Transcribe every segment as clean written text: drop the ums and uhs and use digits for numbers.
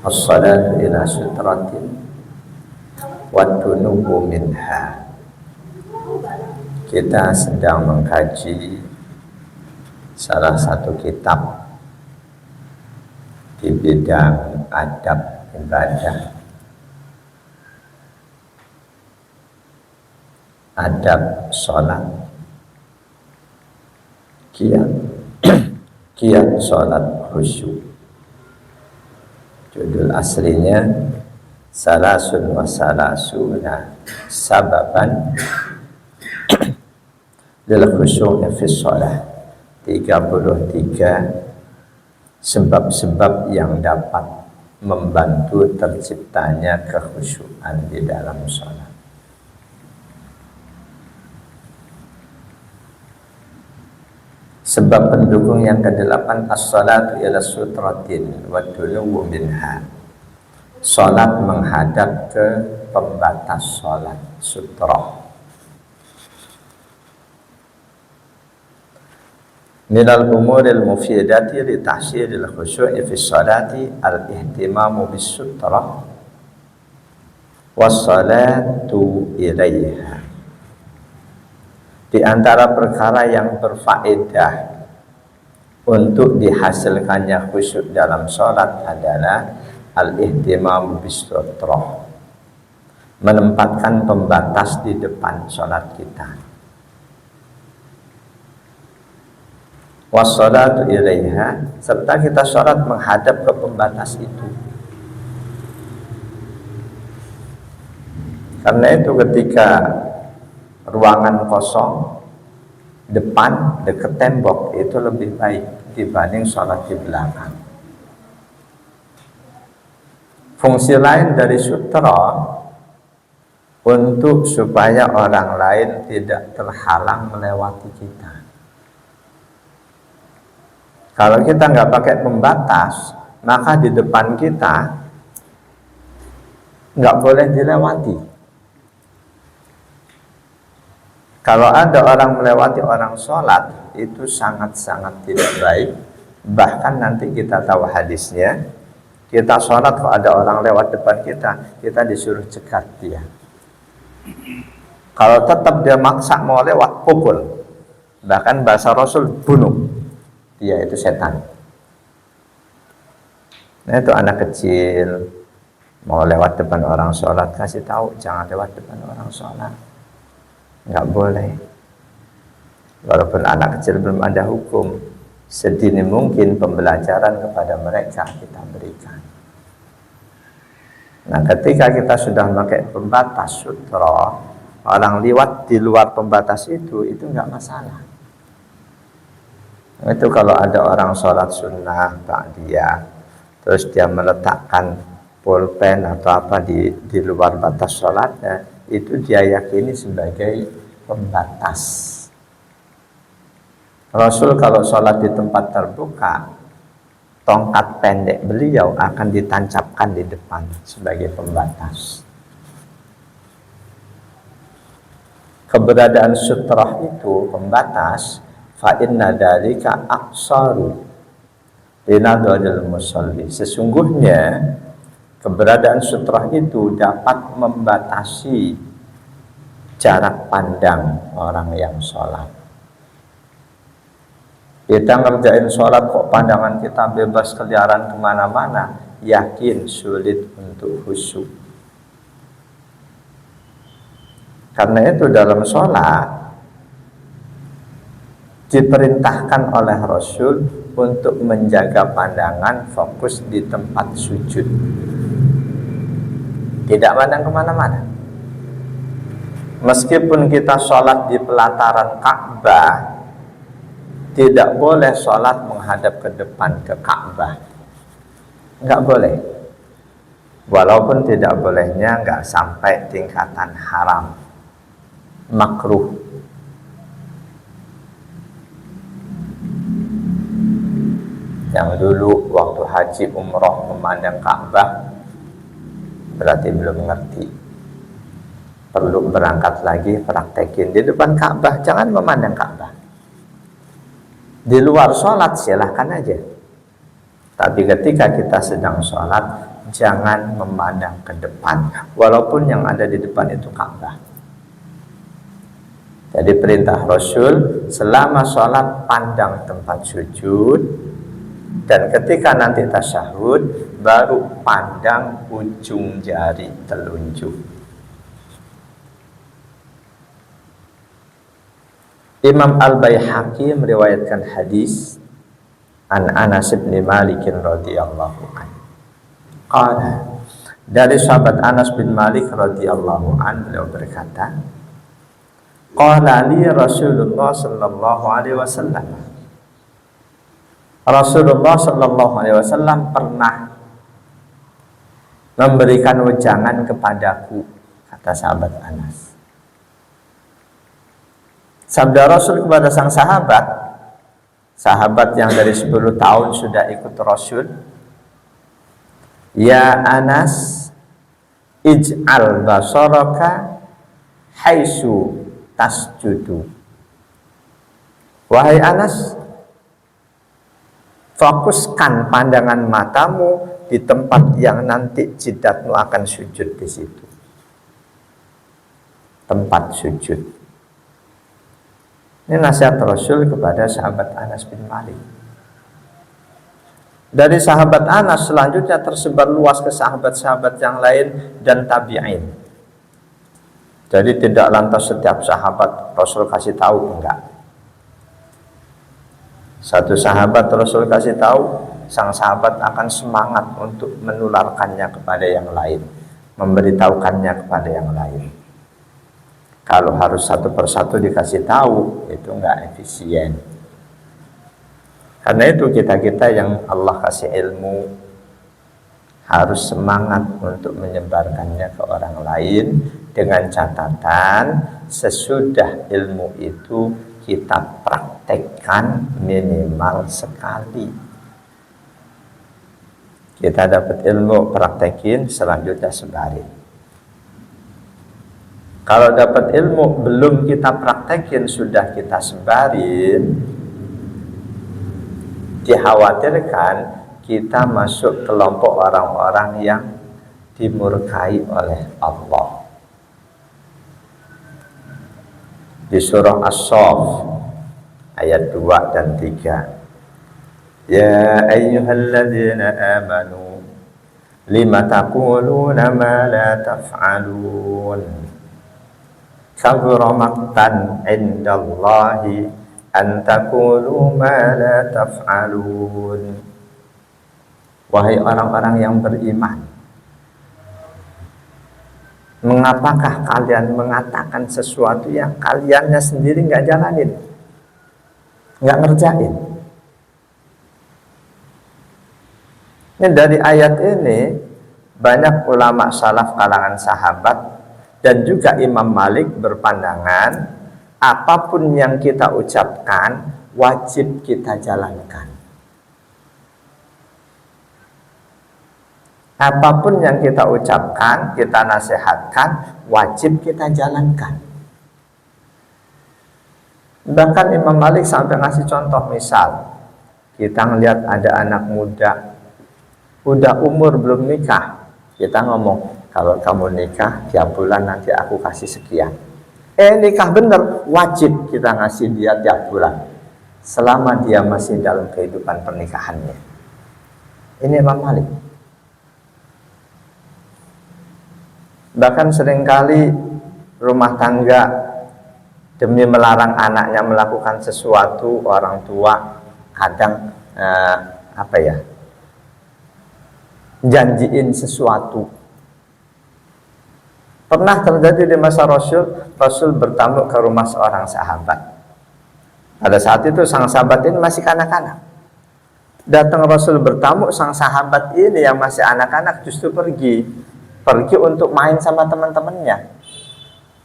As-salatu ila sutratin wa dunubu minha. Kita sedang mengkaji salah satu kitab di bidang adab ibadah, adab sholat, kiat sholat khusyuk. Judul aslinya Salasun wa salasuna sababan lil khusyu'i fi shalah. 33 sebab-sebab yang dapat membantu terciptanya kekhusyuan di dalam sholat. Sebab pendukung yang ke-8, as-salatu ila sutratin wa dunuwu minha. Salat menghadap ke pembatas salat, sutra. Minal umuril mufidati li tahsiril khusyu'i fi salati al-ihtimamu bis sutra was salatu ilaiha. Di antara perkara yang berfaedah untuk dihasilkannya khusyuk dalam sholat adalah al-ihtimam bis-sutrah, menempatkan pembatas di depan sholat kita. Was-salatu ilaiha, serta kita sholat menghadap ke pembatas itu. Karena itu ketika ruangan kosong depan dekat tembok itu lebih baik dibanding sholat di belakang. Fungsi lain dari sutra untuk supaya orang lain tidak terhalang melewati kita. Kalau kita nggak pakai pembatas, maka di depan kita nggak boleh dilewati. Kalau ada orang melewati orang sholat, itu sangat-sangat tidak baik. Bahkan nanti kita tahu hadisnya, kita sholat kalau ada orang lewat depan kita disuruh cegat dia. Kalau tetap dia maksa mau lewat, pukul. Bahkan bahasa Rasul, bunuh. Dia itu setan. Nah itu anak kecil, mau lewat depan orang sholat, kasih tahu, jangan lewat depan orang sholat. Nggak boleh. Walaupun anak kecil belum ada hukum, sedini mungkin pembelajaran kepada mereka kita berikan. Nah ketika kita sudah pakai pembatas sutra, orang lewat di luar pembatas itu nggak masalah. Itu kalau ada orang sholat sunnah ba'diyah, terus dia meletakkan pulpen atau apa di luar batas sholatnya, itu dia yakini sebagai pembatas. Rasul kalau sholat di tempat terbuka, tongkat pendek beliau akan ditancapkan di depan sebagai pembatas. Keberadaan sutrah itu pembatas, fa inna dzalika aqsaru linadhil musalli. Sesungguhnya keberadaan sutrah itu dapat membatasi jarak pandang orang yang sholat. Kita ngerjain sholat kok pandangan kita bebas keliaran kemana-mana, yakin sulit untuk khusyuk. Karena itu dalam sholat diperintahkan oleh Rasul untuk menjaga pandangan fokus di tempat sujud, tidak pandang kemana-mana. Meskipun kita sholat di pelataran Ka'bah, tidak boleh sholat menghadap ke depan ke Ka'bah, nggak boleh. Walaupun tidak bolehnya nggak sampai tingkatan haram, makruh. Yang dulu waktu haji umroh memandang Ka'bah berarti belum ngerti, perlu berangkat lagi praktekin di depan Ka'bah, jangan memandang Ka'bah. Di luar sholat silahkan aja, Tapi ketika kita sedang sholat, jangan memandang ke depan, walaupun yang ada di depan itu Ka'bah. Jadi perintah Rasul, selama sholat pandang tempat sujud, dan ketika nanti tasyahud, baru pandang ujung jari telunjuk. Imam Al-Baihaqi meriwayatkan hadis an Anas bin Malik radhiyallahu anhu. Qala, dari sahabat Anas bin Malik radhiyallahu anhu, beliau berkata, qala li Rasulullah sallallahu alaihi wasallam. Rasulullah sallallahu alaihi wasallam pernah memberikan wejangan kepadaku, kata sahabat Anas. Sabda Rasul kepada sang sahabat, sahabat yang dari 10 tahun sudah ikut Rasul, ya Anas, ij'al basaraka haisu tasjudu. Wahai Anas, fokuskan pandangan matamu di tempat yang nanti jidatmu akan sujud di situ. Tempat sujud. Ini nasihat Rasul kepada sahabat Anas bin Malik. Dari sahabat Anas selanjutnya tersebar luas ke sahabat-sahabat yang lain dan tabi'in. Jadi tidak lantas setiap sahabat Rasul kasih tahu, enggak. Satu sahabat Rasul kasih tahu, sang sahabat akan semangat untuk menularkannya kepada yang lain, memberitahukannya kepada yang lain. Kalau harus satu persatu dikasih tahu, itu enggak efisien. Karena itu kita-kita yang Allah kasih ilmu harus semangat untuk menyebarkannya ke orang lain, dengan catatan sesudah ilmu itu kita praktekkan minimal sekali. Kita dapat ilmu, praktekin, selanjutnya sebarin. Kalau dapat ilmu belum kita praktekin, sudah kita sebarin, dikhawatirkan kita masuk kelompok orang-orang yang dimurkai oleh Allah. Di surah As-Saff ayat 2 dan 3, ya ayyuhalladzina amanu lima taquluna ma la taf'alun kabura maqtan indallahi an taqulu ma la taf'alun. Wahai orang-orang yang beriman, mengapakah kalian mengatakan sesuatu yang kaliannya sendiri nggak jalanin, nggak ngerjain? Ini dari ayat ini banyak ulama salaf kalangan sahabat dan juga Imam Malik berpandangan apapun yang kita ucapkan wajib kita jalankan. Apapun yang kita ucapkan, kita nasihatkan, wajib kita jalankan. Bahkan Imam Malik sampai ngasih contoh, misal kita ngelihat ada anak muda udah umur belum nikah, kita ngomong, kalau kamu nikah tiap bulan nanti aku kasih sekian. Nikah bener, wajib kita ngasih dia tiap bulan selama dia masih dalam kehidupan pernikahannya. Ini Imam Malik. Bahkan seringkali rumah tangga demi melarang anaknya melakukan sesuatu, orang tua kadang janjiin sesuatu. Pernah terjadi di masa Rasul bertamu ke rumah seorang sahabat. Pada saat itu sang sahabat ini masih kanak-kanak. Datang Rasul bertamu, sang sahabat ini yang masih anak-anak justru pergi untuk main sama teman-temannya.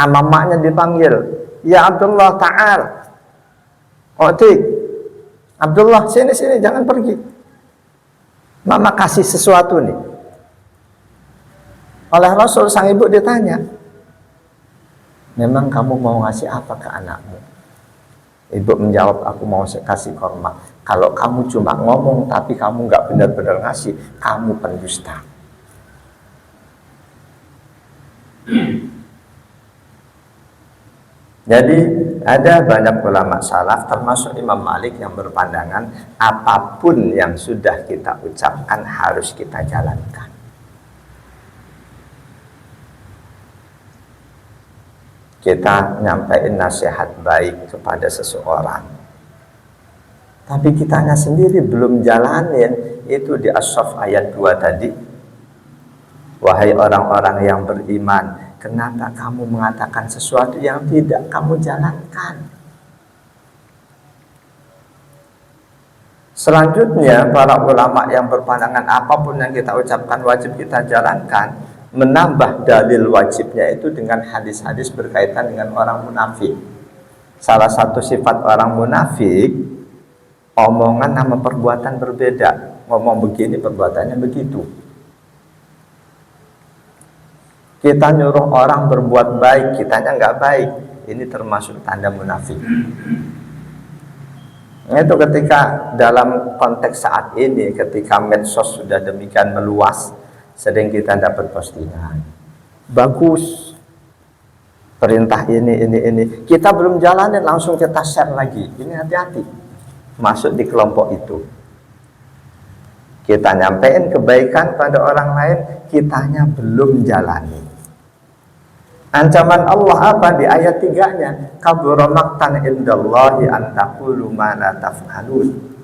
Mamanya dipanggil, ya Abdullah ta'al, Otik, Abdullah sini jangan pergi, mama kasih sesuatu nih. Oleh Rasul, sang ibu ditanya, memang kamu mau ngasih apa ke anakmu? Ibu menjawab, aku mau kasih korma. Kalau kamu cuma ngomong tapi kamu nggak benar-benar ngasih, kamu pendusta. Jadi ada banyak ulama salaf termasuk Imam Malik yang berpandangan apapun yang sudah kita ucapkan harus kita jalankan. Kita nyampein nasihat baik kepada seseorang, tapi kitanya sendiri belum jalanin. Itu di As-Saff ayat 2 tadi. Wahai orang-orang yang beriman, kenapa kamu mengatakan sesuatu yang tidak kamu jalankan? Selanjutnya, para ulama yang berpandangan apapun yang kita ucapkan wajib kita jalankan, menambah dalil wajibnya itu dengan hadis-hadis berkaitan dengan orang munafik. Salah satu sifat orang munafik, omongan sama perbuatan berbeda. Ngomong begini, perbuatannya begitu. Kita nyuruh orang berbuat baik, kitanya nggak baik. Ini termasuk tanda munafik. Itu ketika dalam konteks saat ini, ketika medsos sudah demikian meluas, sering kita dapat postingan bagus, perintah ini kita belum jalanin langsung kita share lagi. Ini hati-hati masuk di kelompok itu. Kita nyampein kebaikan pada orang lain, kitanya belum jalani. Ancaman Allah apa di ayat 3-nya? Kabura maqtan indallahi an taqulu ma la taf'alun.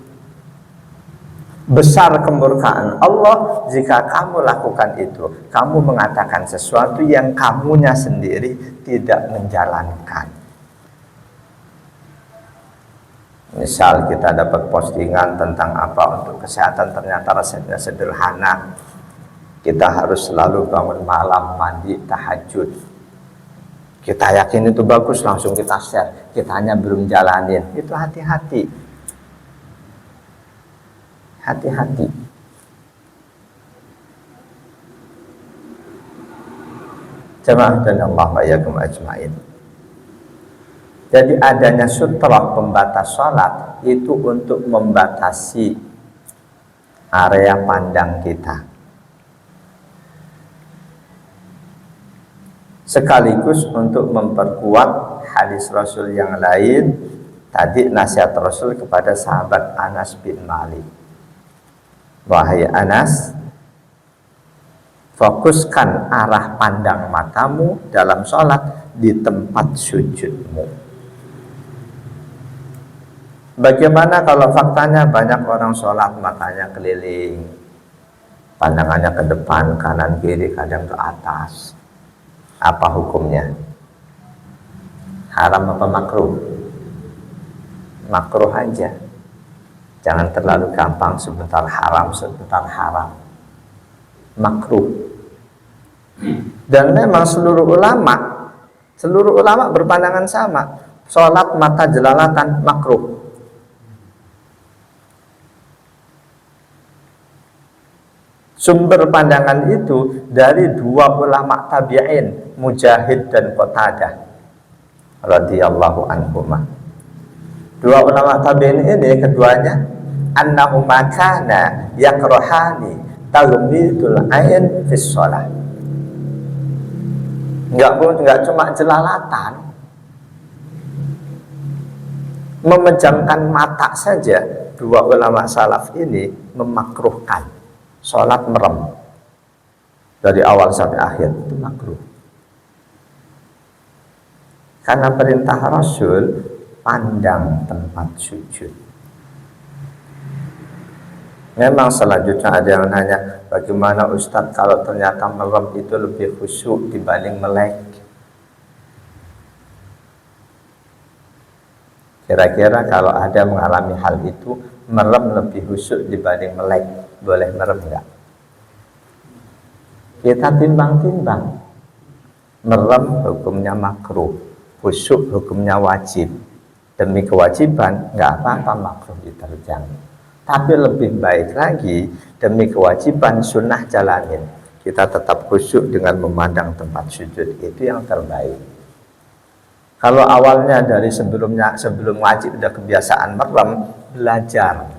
Besar kemurkaan Allah jika kamu lakukan itu, kamu mengatakan sesuatu yang kamunya sendiri tidak menjalankan. Misal kita dapat postingan tentang apa untuk kesehatan, ternyata resepnya sederhana. Kita harus selalu bangun malam, mandi, tahajud. Kita yakin itu bagus, langsung kita share. Kita hanya belum jalanin. Itu hati-hati. Hati-hati. Jamaah dan Allah ma'ayakum ajma'in. Jadi adanya sutra pembatas sholat itu untuk membatasi area pandang kita, sekaligus untuk memperkuat hadis Rasul yang lain. Tadi nasihat Rasul kepada sahabat Anas bin Malik, wahai Anas, fokuskan arah pandang matamu dalam sholat di tempat sujudmu. Bagaimana kalau faktanya banyak orang sholat matanya keliling, pandangannya ke depan, kanan kiri, kadang ke atas? Apa hukumnya? Haram apa makruh? Makruh aja. Jangan terlalu gampang, sebentar haram, sebentar haram. Makruh. Dan memang seluruh ulama berpandangan sama. Sholat mata jelalatan makruh. Sumber pandangan itu dari dua ulama tabi'in, Mujahid dan Qatadah radhiyallahu anhuma. Dua ulama tabi'in ini keduanya annahuma kana yakrahani taghmidul ain fis shalah. Enggak cuma jelalatan, memejamkan mata saja. Dua ulama salaf ini memakruhkan sholat merem dari awal sampai akhir, itu makruh. Karena perintah Rasul, pandang tempat sujud. Memang selanjutnya ada yang nanya, bagaimana Ustadz kalau ternyata merem itu lebih khusyuk dibanding melek? Kira-kira kalau ada mengalami hal itu, merem lebih khusyuk dibanding melek, boleh merem enggak? Kita timbang-timbang. Merem hukumnya makruh, khusyuk hukumnya wajib. Demi kewajiban enggak apa-apa makruh diterjang. Tapi lebih baik lagi, demi kewajiban sunnah jalanin. Kita tetap khusyuk dengan memandang tempat sujud, itu yang terbaik. Kalau awalnya dari sebelum ngaji udah kebiasaan merem, belajar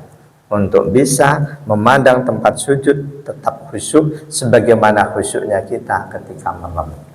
untuk bisa memandang tempat sujud tetap khusyuk sebagaimana khusyuknya kita ketika merem.